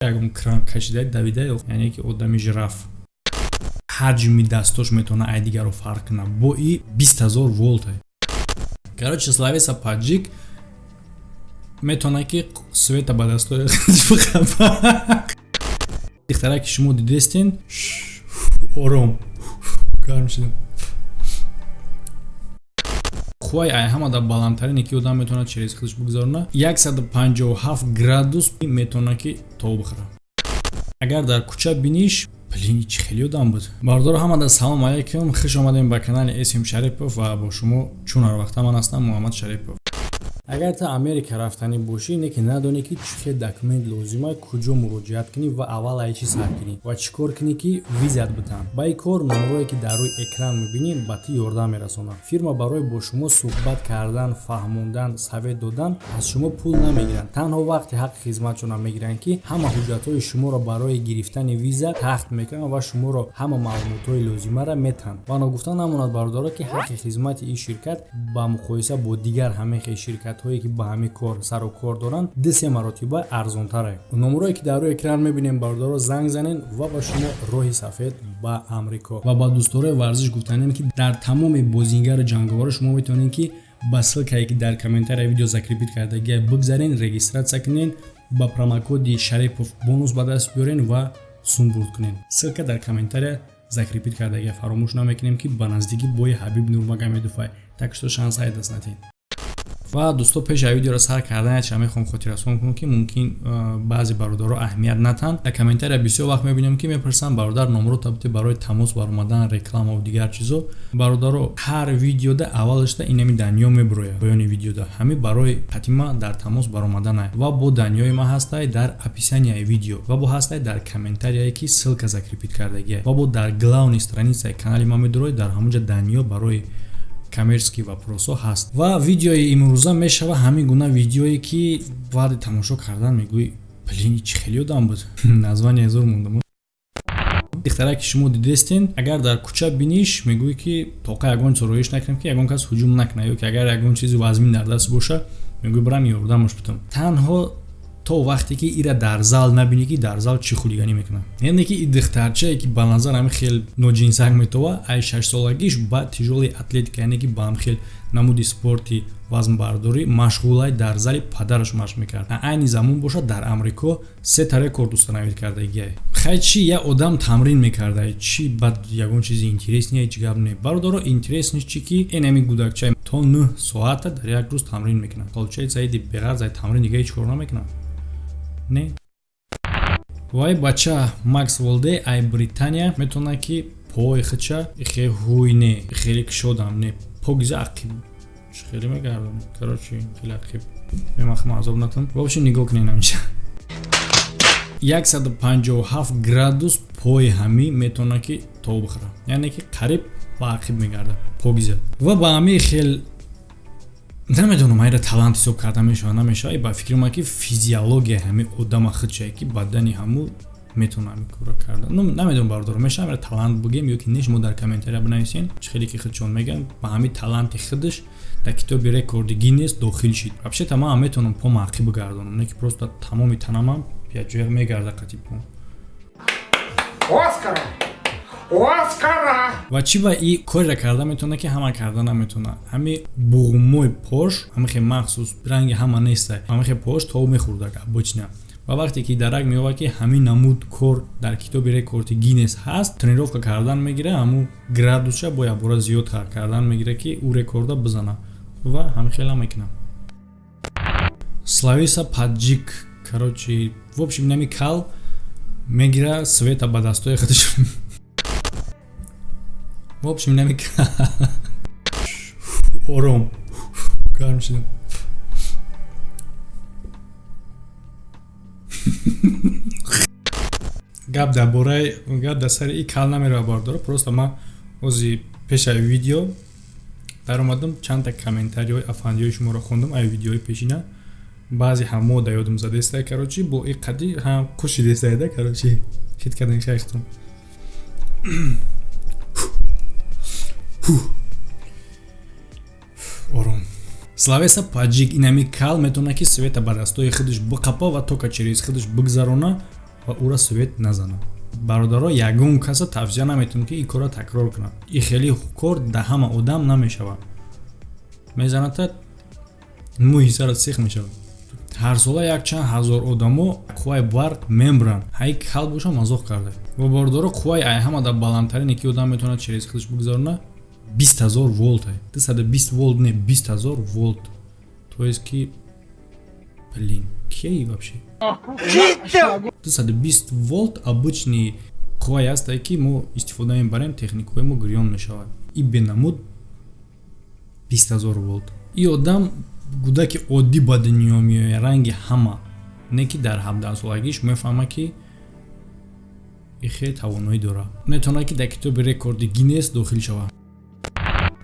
ягон кран кашида давида, яъне ки одами жираф ҳаҷми дастош метавона айдигаро фарқ кунад бо и 20000 волт. Короче, словеса паджик метавона ки света ба дастои худаш бихапад. Ихтара ки шумо дидестин ором гарм шидам. Хуай ай ҳамада баландтарин ки одам метавона через худаш бигзорона 157 градус метавона ки тов бихӯра. Агар дар кӯча биниш блин чӣ хеле одам буд. Бардор ҳамада салом алайкум, хуш омадем ба канали Эсим Шарипов ва бо шумо чунар вақта ман ҳастам Муҳаммад Шарипов. Агар та Америка рафтанӣ бошӣ, неки надонӣ ки чӣ хел документ лозима, куҷо муроҷиат кунӣ ва аввал ай чӣ сар кунӣ ва чӣ кор кунӣ ки визат битан. Ба ин кор номерое ки дар рӯи экран мебинӣ ба ту ёрдам мерасонад. Фирма барои бо шумо суҳбат кардан, фаҳмондан, совет додан аз шумо пул намегиранд. Танҳо вақти ҳаққи хизматшона мегиранд ки ҳама ҳуҷҷатҳои шуморо барои гирифтани виза тахт мекунанд ва шуморо ҳама маълумотҳои лозимаро метаҳанд. Ва ногуфта намонад бардоро ки ҳаққи хизмати ин ширкат ба муқоиса бо дигар ҳамеи ширкат ҳое ки ба ҳамин кор сару кор доранд 2-3 маротиба арзонтар. Номерое ки дар рӯи экран мебинем бардоро занг занен ва ба шумо роҳи сафед ба Амрико ва ба дӯстдорои варзиш гуфтанем ки дар тамоми бозингари ҷанговар шумо метавонед ки ба ссилкае ки дар комментария видео закрепит кардагиа бигзарен, регистратсия кунен, ба промокоди Шарипов бонус ба даст биёрен ва сум бурд кунен. Ссилка дар комментария закрепит кардагиа фаромӯш намекунем ки ба наздики бои Ҳабиб Нурмагомедов. Так что шанс ай даст надиҳед. ва дӯсто пеш ай видеоро сар кардан ча мехом хотиррасон кунам ки мумкин баъзе бародаро аҳамият натан. Дар комментария бисёр вақт мебинем ки мепурсанд бародар номеро табти барои тамос баромадан, реклама ва дигар чизо. Бародаро ҳар видеода аввалашда инами Даниё мебурояд. Поёни видеода ҳами барои қатима дар тамос баромадан ай ва бо Даниёи ма ҳастай дар описанияи видео ва бо ҳастай дар комментарияе ки ссилка закрепит кардагиа ва бо дар главни страницаи канали ма медурояд дар ҳамунҷа Даниё барои коммерческий вопросо ҳаст. Ва видеои имрӯза мешава ҳамин гуна видеое ки баъди тамошо кардан мегӯӣ блин чӣ хеле одам буд. Название зор мондам. Ихтара ки шумо дидестин, агар дар кӯча биниш мегӯӣ ки тоқа ягон сороиш накунем ки ягон кас ҳуҷум накунад ё ки агар ягон чизи вазмин дар даст боша мегӯӣ барам ёрдамаш битам. Танҳо то вақте ки ира дар зал набинӣ ки дар зал чӣ хулиганӣ мекунад. Яъне ки ин духтарчае ки ба назар ҳамин хел ноҷинсак метова ай 6-солагиш ба тиҷоли атлетика яъне ки ба ҳам хел намуди спорти вазнбардорӣ машғулай дар зали падараш машқ мекард. Айни замон бошад дар Амрико 3 рекорд установид кардагиа. Хай чи я одам тамрин мекарда чи бад ягон чизи интересния чи гап не. Бародаро интересниш чи ки энами гудакча то 9 соата дар як рӯз тамрин мекунад. Толчаи заиди беғарз ай тамрин дига ҳеҷ кор намекунад. Не. Вай бача Макс Волде ай Британия метавона ки пои хича ихе ҳуйне хеле кишодам не погиза ақиб хеле мегардам. Короче хеле ақиб мемахм азоб натам. Вообще нигоҳ кунед намиша 157 градус пои ҳами метавона ки тов бихӯра. Яъне ки қариб ба ақиб мегарда погиза. Ва ба ҳами хел намедонам айра талант ҳисоб карда мешава намешава. Ба фикри ман ки физиология ҳами одама хичае ки бадани ҳаму метавона ҳами кора карда. Ну намедонам бардор мешава айра талант бугем ё ки неш мо дар комментария бинависен чӣ хеле ки хичон меган ба ҳами таланти худаш дар китоби рекорди Гиннес дохил шид. Вообще-то ман метавонам пома ақиб бигардонам, не ки просто тамоми танамам пиаҷоя мегарда қатиб пом. Оскара! Ва чи ба и корра карда метавона ки ҳама карда наметавона. Ҳами буғумои пош, ҳами хе махсус ранги ҳама нестай. Ҳами хе пош то мехӯрдаг обычно. Ва вақте ки дарак меёва ки ҳамин намуд кор дар китоби рекорди Гиннес ҳаст, тренировка кардан мегира, ҳаму градусша бо як бора зиёд кардан мегира ки ӯ рекорда бизана. Ва ҳами хела мекунам. Словеса паджик. Короче, в общем нами кал мегира света ба дастои худаш. В общем нами кал ором гарм шидам. гап дар бораи гап дар сари и кал намерава бардора. Просто ман ози пешаи видео дар омадам чандта комментариҳои афандиҳои шуморо хондам ай видеои пешина. Баъзе ҳамо да ёдам задестай короче бо и қади ҳам кушидестай да короче хит кардан шайхтум. Ором. Словеса паджик инами кал метавона ки света ба дастои худаш биқапа ва тока через худаш бигзарона ва ура совет назанад. Бародаро ягон каса тавсия наметавонад ки ин кора такрор кунад. Ин хеле кор да ҳама одам намешавад. Мезанад мӯи сара сех мешавад. ҳар сола якчанд ҳазор одамо қувваи барқ мембран ҳай кал боша мазоқ карда. Ва бародаро қувваи ҳамада баландтарин ки одам метавонад через худаш бигзарона 20 000 волт. 220 волт не 20 000 волт. То есть ки блин, кей вообще? 220 волт обычный қувваи аст ки мо истифода мебарем, техникаи мо гирён мешавад. И бенамуд 20 000 волт. И одам гудаки оддӣ ба дунё меояд, ранги ҳама не ки дар 17 солагиш мефаҳмад ки ин хеле тавоноӣ дорад. Метавонад ки дар китоби рекорди Гиннес дохил шавад.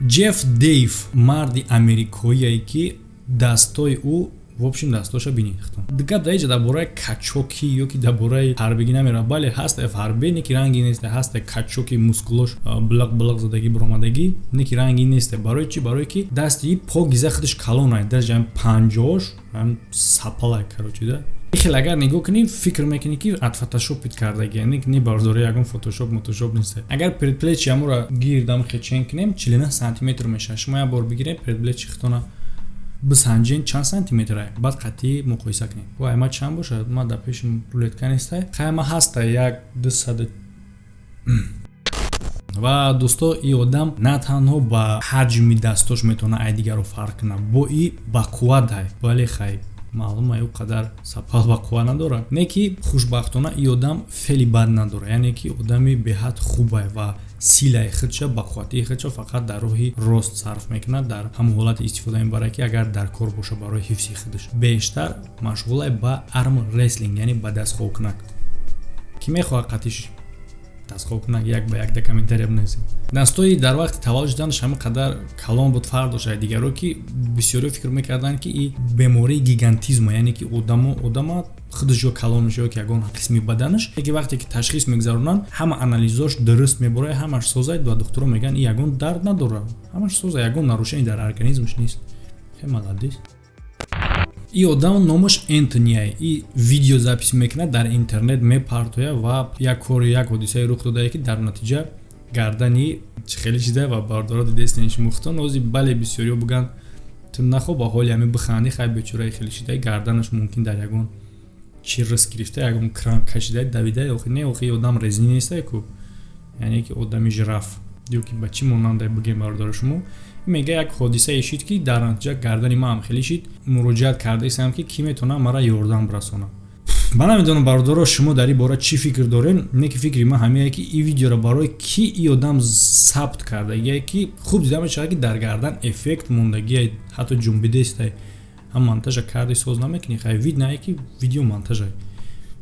Джефф Дейв марди амрикоие ки дастои ӯ в общем дасташа бинехтам. Дигар даиҷа дар бораи качоки ё ки дар бораи ҳарбигӣ намера. Бале ҳаст ҳарбе не ки ранги нест, ҳаст качоки мускулош блақ задагӣ биромадагӣ не ки ранги нест. Барои чӣ? Барои ки дасти погиза худаш калонай дарҷаи 50-ош ҳам сапалай короче да. Хеле агар нигоҳ кунӣ фикр мекунӣ ки ад фотошопит кардаги, не бардори ягон фотошоп нест. Агар предплечи амура гирдам хечен кунем 49 сантиметр мешавад. Шумо як бор бигиред предплечи хитона бисанҷен чанд сантиметр ай, баъд қатъи муқоиса кунед. Вай ма чанд бошад? Ма дар пешим рулетка нестай. Қайма ҳаста 200. Ва дӯсто, ин одам на танҳо ба ҳаҷми дастош метавона ай дигаро фарқ кунад, бо ин ба қувват ай. Бале хай маълума ин қадар сапал ба қувват надорад. Не ки хушбахтона ин одам феъли бад надорад, яъне ки одами беҳад хуб ай ва силаи худша ба қувватии худша фақат дар роҳи рост сарф мекунад. дар ҳамон ҳолати истифода мебарад ки агар дар кор боша барои ҳифзи худаш. Бештар машғул ай ба арм реслинг, яъне ба дастхоҳкунак. Ки мехоҳад қатиш дастхоҳкунак як ба як дар комментария бинависед. Дастои дар вақти таваллуд шуданаш ҳама қадар калон буд, фарқ дошт. Дигаро ки бисёриё фикр мекарданд ки ин бемории гигантизм, яъне ки одама худаш ё калон мешавад ки ягон қисми баданаш. Ки вақте ки ташхис мегузаронанд, ҳама анализош дуруст мебарад, ҳамаш созад ва духтуро мегӯянд ин ягон дард надорад. Ҳамаш созад, ягон нарушение дар организмаш нест. Хеле маладис. ин одам номаш Энтони, ин видеозапис мекунад, дар интернет мепартояд ва як кори як ҳодисаи рух додае ки дар натиҷа гардани хеле чиза ва бардора дидестиниш мухтон ози. Бале бисёриё буганд ту нахо ба ҳоли ҳамин биханди, хай бечораи хеле чиза гарданаш мумкин дар ягон чи рис гирифта, ягон кран кашида давида. Охи не, охи одам резини нестай ку, яъне ки одами жираф. Ё ки ба чӣ монанда бигем бардори шумо. Мега як ҳодисае шид ки дар натиҷа гардани ман ҳам хеле шид. Муроҷиат карда истам ки ки метавонад мара ёрдам расонад. Ман намедонам бародаро шумо дар ин бора чӣ фикр дорем. Не ки фикри ман ҳамине ки ин видеоро барои ки ин одам сабт кардагие ки хуб дида мешавад ки дар гардан эффект мондагие, ҳатто ҷунбидестай ҳам монтажа карди соз намекунӣ. Хай вид не ки видео монтажай.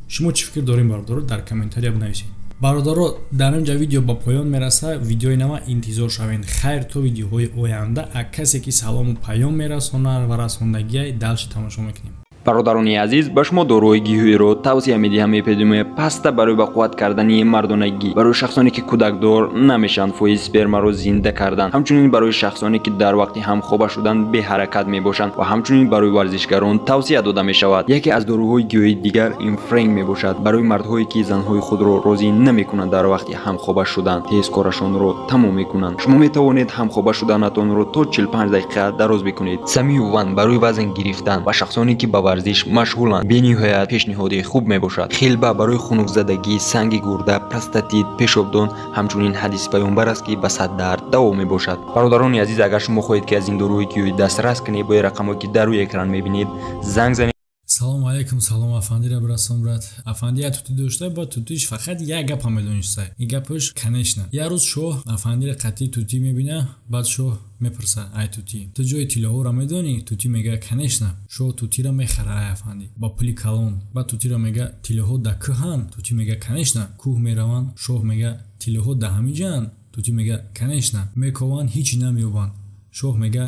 Шумо чӣ фикр дорем бародаро дар комментария бинависед. Бародаро дар инҷа видео ба поён мераса. Видеои нава интизор шавед. Хайр то видеоҳои оянда. А касе ки салому паём мерасонад ва расондагиай далши тамошо мекунем. бародарони азиз, ба шумо дорои гиҳӯиро тавсия медиҳам. Мепедуме паста барои ба қувват кардани мардонагӣ, барои шахсоне ки кӯдакдор намешанд фоиз спермаро зинда кардан, ҳамчунин барои шахсоне ки дар вақти ҳамхоба шудан беҳаракат мебошанд ва ҳамчунин барои варзишгарон тавсия дода мешавад. яке аз доруҳои гиёҳии дигар инфренг мебошад. барои мардҳое ки занҳои худро розӣ намекунанд дар вақти ҳамхоба шудан, тез корашонро тамом мекунанд. шумо метавонед ҳамхоба шуданатонро то 45 дақиқа дароз бикунед. Самиюван барои вазн гирифтан ва шахсоне ки ба варзиш машғуланд бениҳоят пешниҳоди хуб мебошад. хелба барои хунукзадагӣ, санги гурда, простатит, пешобдон, ҳамчунин ҳадиси паёмбар аст ки ба саддард даво мебошад. бародарони азиз, агар шумо хоҳед ки аз ин доруҳои гиёҳӣ дастрас кунед, бо рақамҳое ки дар рӯи экран мебинед занг занед. Салому алейкум, салом афандира бирасом брат. Афандия тути дошта, ба тутиш фақат як гап медонистай. Ин гапаш конечно. Як рӯз шоҳ афандира қатъи тути мебина, баъд шоҳ мепурса: ай тути, ту ҷои тиллоҳоро медонӣ? Тути мега конечно. Шоҳ тутиро мехара ай афанди ба пули калон. Баъд тутиро мега тиллоҳо да кӯҳанд? Тути мега конечно. Кӯҳ мераванд? Шоҳ мега тиллоҳо да ҳамиҷаанд? Тути мега конечно. Мекованд, ҳичи намеёбанд. Шоҳ мега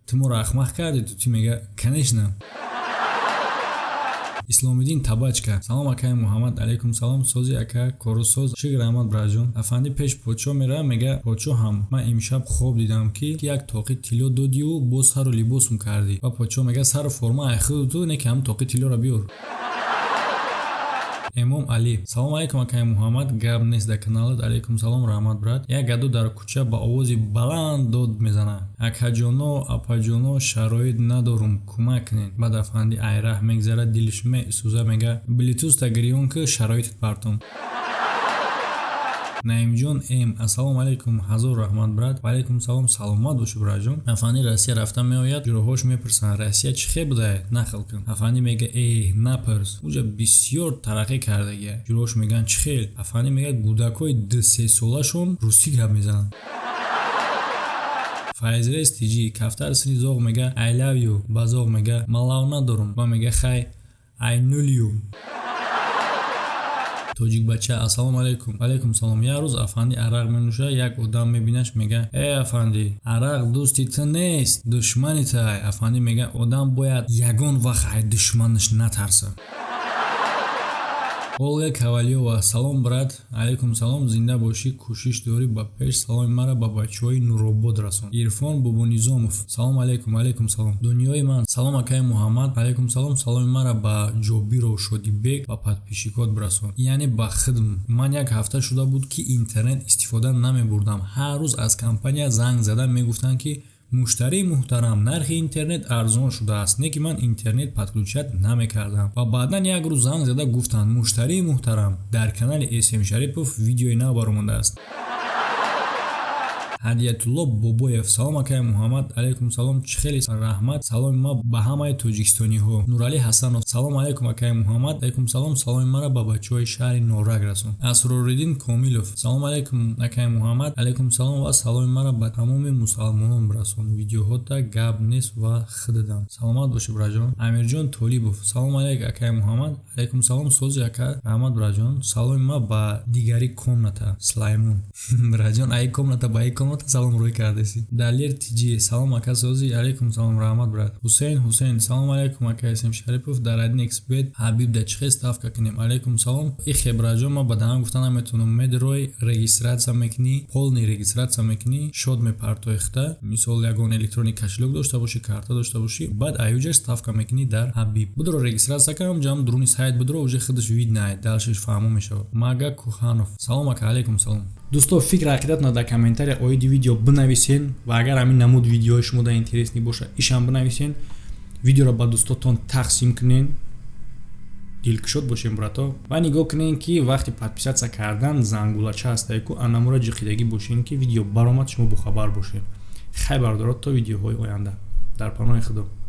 ту моро ахмақ кардӣ? Тути мега конечно. Исломиддин Табачка: салом акай Муҳаммад. Алейкум салом сози ака, корусоз Шигр Аҳмад браҷон. Афанди пеш подшоҳ мера, мега подшоҳам, ман имшаб хоб дидам ки як тоқи тилло додию, боз сару либосум кардӣ. Ва подшоҳ мега: сару форма ай худу ту, не ки ҳам тоқи тиллоро биёр. Эмом Али. Салом алейкум акай Муҳаммад. Гап нест дар каналат. Алейкум салом раҳмат брат. Як гаду дар кӯча ба овози баланд дод мезанад. Акаҷоно, апаҷоно, шароит надорум, кӯмак кунед. Баъд афанди айраҳ мегзарад, дилш месӯза, мега блитуста гирён ки шароитит партум. Наимҷон М. Ассалому алейкум, ҳазор раҳмат брат. Ва алейкум салом, саломат боши браҷон. Афанди Россия рафта меояд, ҷуроҳош мепурсанд Россия чӣ хел будае? Нахл кун. Афанди мега напурс. Уҷа бисёр тараққӣ кардагия. Ҷуроҳош меган чӣ хел? Афанди мега гудакҳои 2-3 солашон русӣ гап мезананд. Файзрез тиҷи кафтар сини зоғ мега I love you, ба зоғ мега малав надорум, ва мега хай I null you. Тоҷикбача ассалому алейкум. Алейкум салом. Як рӯз афанди арақ менӯша, як одам мебинаш, мега афанди, арақ дӯсти ту нест, душмани тай. Афанди мега одам бояд ягон вақт ай душманаш натарса. Олга Кавалиёва. Салом брат. Алейкум салом. Зинда бошӣ, кӯшиш дорӣ ба пеш. Саломи мара ба бачаҳои Нуробод расон. Ирфон Бобонизомов. Салом алейкум. Алейкум салом. Дунёи ман. Салом акай Муҳаммад. Алейкум салом. Саломи мара ба Ҷобиров Шодибек ва подписчикот бирасон. Яъне ба хидм. Ман як ҳафта шуда буд ки интернет истифода намебурдам. Ҳар рӯз аз компания занг зада мегуфтанд ки муштарии муҳтарам, нархи интернет арзон шудааст. Не ки ман интернет подключат намекардам. Ва баъдан як рӯз занг зада гуфтанд муштарии муҳтарам, дар канали SM Шарипов видеои нав баромадааст. Ҳадиятулло Бобоев. Салом акай Муҳаммад. Алейкум салом. Чӣ хели раҳмат. Саломи ма ба ҳамаи тоҷикистониҳо. Нурали Ҳасанов. Салом алейкум акай Муҳаммад. Алейкум салом. Саломи мара ба бачаҳои шаҳри Норак расон. Асрориддин Комилов. Салом алейкум акай Муҳаммад. Алейкум салом ва саломи мара ба тамоми мусалмонон бирасон. Видеоҳота гап нест ва хидидам. Саломат боши браҷон. Амирҷон Толибов. Салом алейкум акай Муҳаммад. Алейкум салом сози ака. Раҳмат браҷон. Саломи ма ба дигари комната Слаймон. Браҷон ай комната ба ай комната салом рӯй кардаси. Далер тиҷи. Салом ака сози. Алейкум салом раҳмат брат. Ҳусейн. Салом алейкум ака SM Шарипов. Дар 1xbet Ҳабиб да чихе ставка кунем. Алейкум салом. Ихе браҷон ма ба даҳам гуфта наметавонам. Медрой регистратсия мекунӣ, полный регистратсия мекунӣ, шод мепартоихта, мисол ягон электронный кошелек дошта бошӣ, карта дошта бошӣ, баъд аюҷа ставка мекунӣ дар Ҳабиб. Будро регистратсия кунам, ҷам дуруни сайт будро уже худаш виднае, далшиш фаҳмо мешавад. Мага Куханов. Салом ака. Алейкум салом. Дӯстон, фикр ақидатона дар комментария оиди видео бинависен ва агар ҳамин намуд видеои шумо дар интересни боша, ишам бинависен, видеоро ба дӯстотон тақсим кунен. Дилкушод бошем брато. Ва нигоҳ кунен ки вақти подписатсия кардан зангулача ҳастае ку анамура ҷиқидагӣ бошен ки видео баромад шумо бохабар бошед. Хай бардорот то видеоҳои оянда. Дар паноҳи Худо.